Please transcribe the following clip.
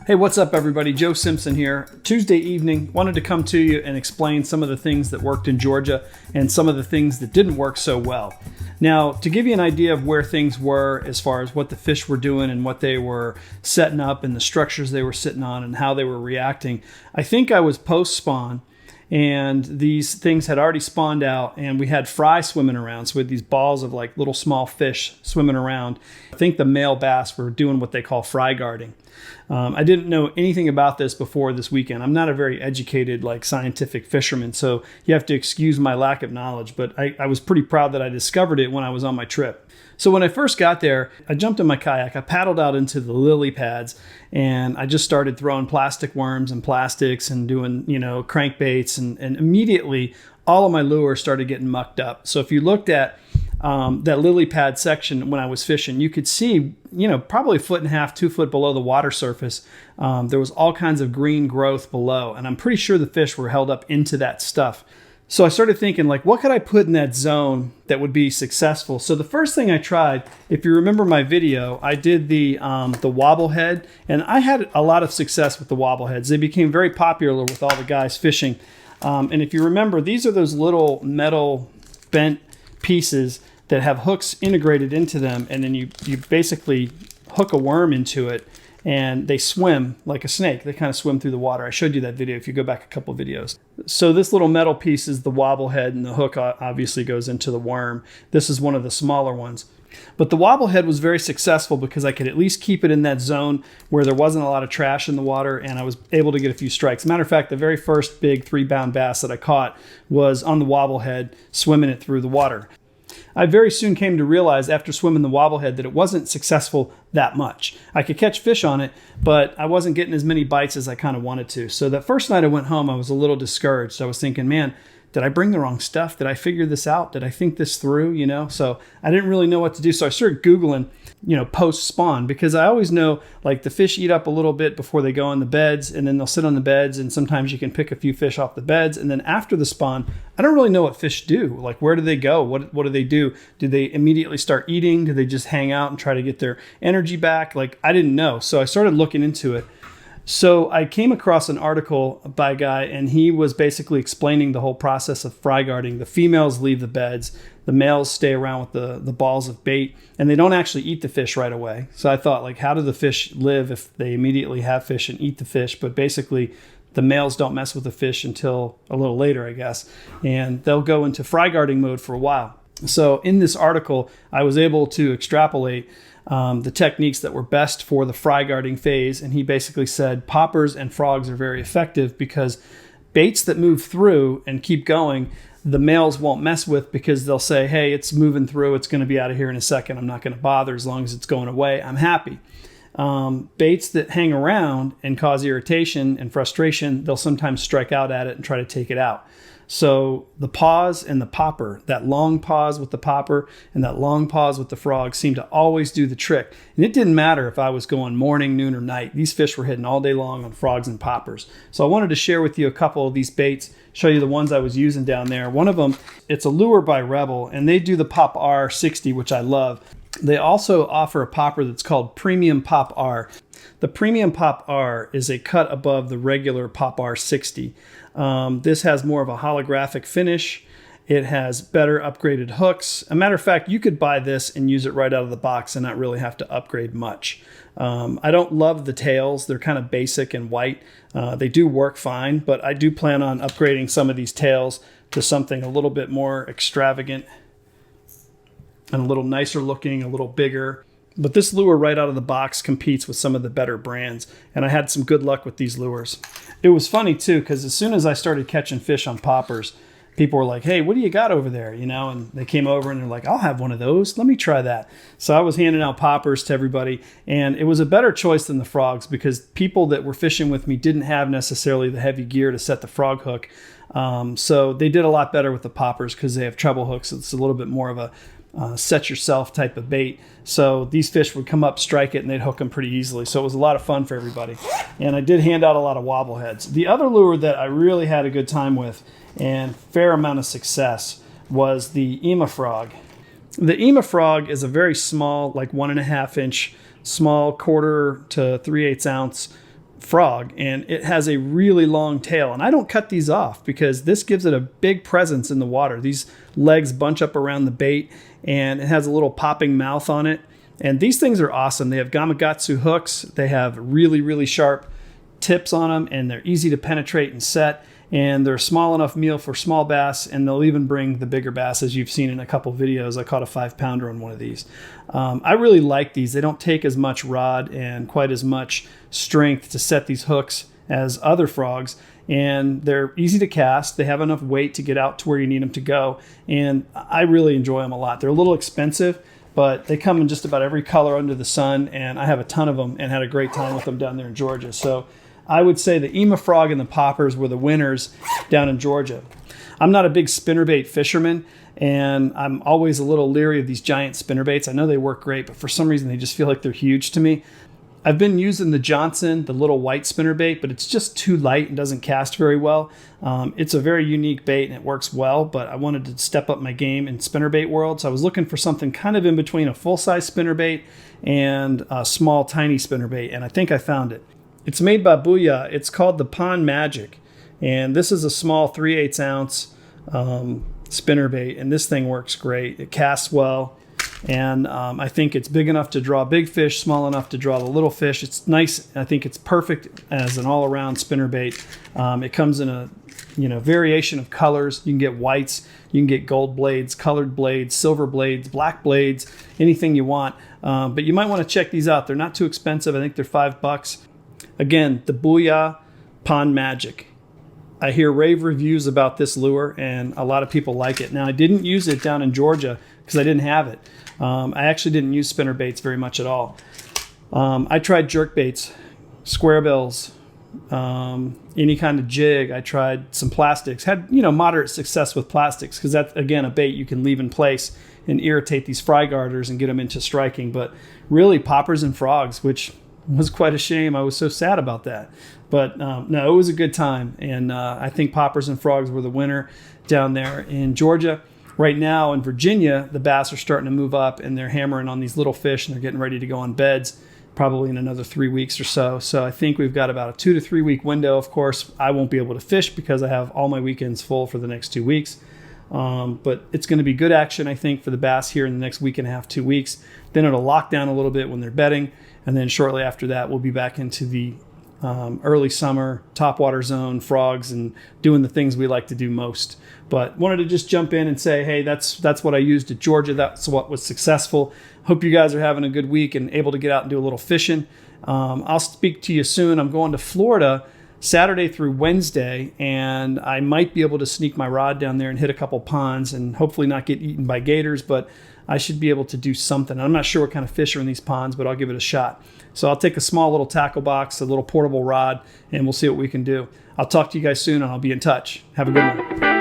Hey, what's up everybody? Joe Simpson here. Tuesday evening, wanted to come to you and explain some of the things that worked in Georgia and some of the things that didn't work so well. Now, to give you an idea of where things were as far as what the fish were doing and what they were setting up and the structures they were sitting on and how they were reacting, I think I was post-spawn and these things had already spawned out and we had fry swimming around. So we had these balls of like little small fish swimming around. I think the male bass were doing what they call fry guarding. I didn't know anything about this before this weekend. I'm not a very educated, like scientific fisherman, so you have to excuse my lack of knowledge, but I was pretty proud that I discovered it when I was on my trip. So when I first got there, I jumped in my kayak, I paddled out into the lily pads, and I just started throwing plastic worms and plastics and doing, crankbaits, and immediately all of my lures started getting mucked up. So if you looked at that lily pad section when I was fishing, you could see, probably 1.5 feet, 2 foot below the water surface, there was all kinds of green growth below. And I'm pretty sure the fish were held up into that stuff. So I started thinking, like, what could I put in that zone that would be successful? So the first thing I tried, if you remember my video, I did the Wobble Head, and I had a lot of success with the Wobble Heads. They became very popular with all the guys fishing. And if you remember, these are those little metal bent pieces that have hooks integrated into them, and then you basically hook a worm into it and they swim like a snake. They kind of swim through the water. I showed you that video if you go back a couple of videos. So this little metal piece is the Wobble Head, and the hook obviously goes into the worm. This is one of the smaller ones. But the Wobble Head was very successful because I could at least keep it in that zone where there wasn't a lot of trash in the water, and I was able to get a few strikes. Matter of fact, the very first big 3-pound bass that I caught was on the Wobble Head, swimming it through the water. I very soon came to realize after swimming the Wobble Head that it wasn't successful that much. I could catch fish on it, but I wasn't getting as many bites as I kind of wanted to. So that first night I went home, I was a little discouraged. I was thinking, man, did I bring the wrong stuff? Did I figure this out? Did I think this through? So I didn't really know what to do. So I started Googling, post-spawn, because I always know, like, the fish eat up a little bit before they go on the beds, and then they'll sit on the beds, and sometimes you can pick a few fish off the beds. And then after the spawn, I don't really know what fish do. Like, where do they go? What do they do? Do they immediately start eating? Do they just hang out and try to get their energy back? Like, I didn't know. So I started looking into it. So I came across an article by a guy, and he was basically explaining the whole process of fry guarding. The females leave the beds. The males stay around with the balls of bait, and they don't actually eat the fish right away. So I thought, like, how do the fish live if they immediately have fish and eat the fish? But basically, the males don't mess with the fish until a little later, I guess. And they'll go into fry guarding mode for a while. So in this article, I was able to extrapolate the techniques that were best for the fry guarding phase. And he basically said poppers and frogs are very effective because baits that move through and keep going, the males won't mess with, because they'll say, hey, it's moving through. It's going to be out of here in a second. I'm not going to bother. As long as it's going away, I'm happy. Baits that hang around and cause irritation and frustration, they'll sometimes strike out at it and try to take it out. So the pause and the popper, that long pause with the popper and that long pause with the frog, seemed to always do the trick. And it didn't matter if I was going morning, noon, or night. These fish were hitting all day long on frogs and poppers. So I wanted to share with you a couple of these baits, show you the ones I was using down there. One of them, it's a lure by Rebel, and they do the Pop R60, which I love. They also offer a popper that's called Premium Pop R. The Premium Pop R is a cut above the regular Pop R60. This has more of a holographic finish. It has better upgraded hooks. A matter of fact, you could buy this and use it right out of the box and not really have to upgrade much. I don't love the tails. They're kind of basic and white. They do work fine, but I do plan on upgrading some of these tails to something a little bit more extravagant and a little nicer looking, a little bigger. But this lure right out of the box competes with some of the better brands, and I had some good luck with these lures. It was funny too, because as soon as I started catching fish on poppers, people were like, hey, what do you got over there? And they came over and they're like, I'll have one of those. Let me try that. So I was handing out poppers to everybody, and it was a better choice than the frogs because people that were fishing with me didn't have necessarily the heavy gear to set the frog hook. So they did a lot better with the poppers because they have treble hooks. It's a little bit more of a set yourself type of bait. So these fish would come up, strike it, and they'd hook them pretty easily. So it was a lot of fun for everybody. And I did hand out a lot of Wobble Heads. The other lure that I really had a good time with and fair amount of success was the EEMA Frog. The EEMA Frog is a very small, like 1.5 inch, small 1/4 to 3/8 ounce frog, and it has a really long tail. And I don't cut these off because this gives it a big presence in the water. These legs bunch up around the bait, and it has a little popping mouth on it. And these things are awesome. They have Gamakatsu hooks. They have really, really sharp tips on them, and they're easy to penetrate and set. And they're a small enough meal for small bass, and they'll even bring the bigger bass, as you've seen in a couple videos. I caught a 5-pounder on one of these. I really like these. They don't take as much rod and quite as much strength to set these hooks as other frogs, and they're easy to cast. They have enough weight to get out to where you need them to go, and I really enjoy them a lot. They're a little expensive, but they come in just about every color under the sun, and I have a ton of them and had a great time with them down there in Georgia. So I would say the EEMA Frog and the poppers were the winners down in Georgia. I'm not a big spinnerbait fisherman, and I'm always a little leery of these giant spinnerbaits. I know they work great, but for some reason they just feel like they're huge to me. I've been using the Johnson, the little white spinnerbait, but it's just too light and doesn't cast very well. It's a very unique bait and it works well, but I wanted to step up my game in spinnerbait world, so I was looking for something kind of in between a full-size spinnerbait and a small, tiny spinnerbait, and I think I found it. It's made by Booyah. It's called the Pond Magic, and this is a small 3/8 ounce spinnerbait, and this thing works great. It casts well, and I think it's big enough to draw big fish, small enough to draw the little fish. It's nice. I think it's perfect as an all-around spinnerbait. It comes in a variation of colors. You can get whites, you can get gold blades, colored blades, silver blades, black blades, anything you want. But you might want to check these out. They're not too expensive. I think they're $5. Again, the Booyah Pond Magic. I hear rave reviews about this lure, and a lot of people like it. Now, I didn't use it down in Georgia because I didn't have it. I actually didn't use spinnerbaits very much at all. I tried jerkbaits, square bills, any kind of jig. I tried some plastics. Had moderate success with plastics because that's, again, a bait you can leave in place and irritate these fry garters and get them into striking. But really, poppers and frogs, which was quite a shame. I was so sad about that. But no, it was a good time. And I think poppers and frogs were the winner down there in Georgia. Right now in Virginia, the bass are starting to move up, and they're hammering on these little fish, and they're getting ready to go on beds probably in another 3 weeks or so. So I think we've got about a 2 to 3 week window. Of course, I won't be able to fish because I have all my weekends full for the next 2 weeks. But it's going to be good action, I think, for the bass here in the next week and a half, 2 weeks. Then it'll lock down a little bit when they're bedding. And then shortly after that, we'll be back into the early summer topwater zone frogs and doing the things we like to do most. But wanted to just jump in and say, hey, that's what I used at Georgia. That's what was successful. Hope you guys are having a good week and able to get out and do a little fishing. I'll speak to you soon. I'm going to Florida Saturday through Wednesday, and I might be able to sneak my rod down there and hit a couple ponds and hopefully not get eaten by gators, but I should be able to do something. I'm not sure what kind of fish are in these ponds, but I'll give it a shot. So I'll take a small little tackle box, a little portable rod, and we'll see what we can do. I'll talk to you guys soon, and I'll be in touch. Have a good one.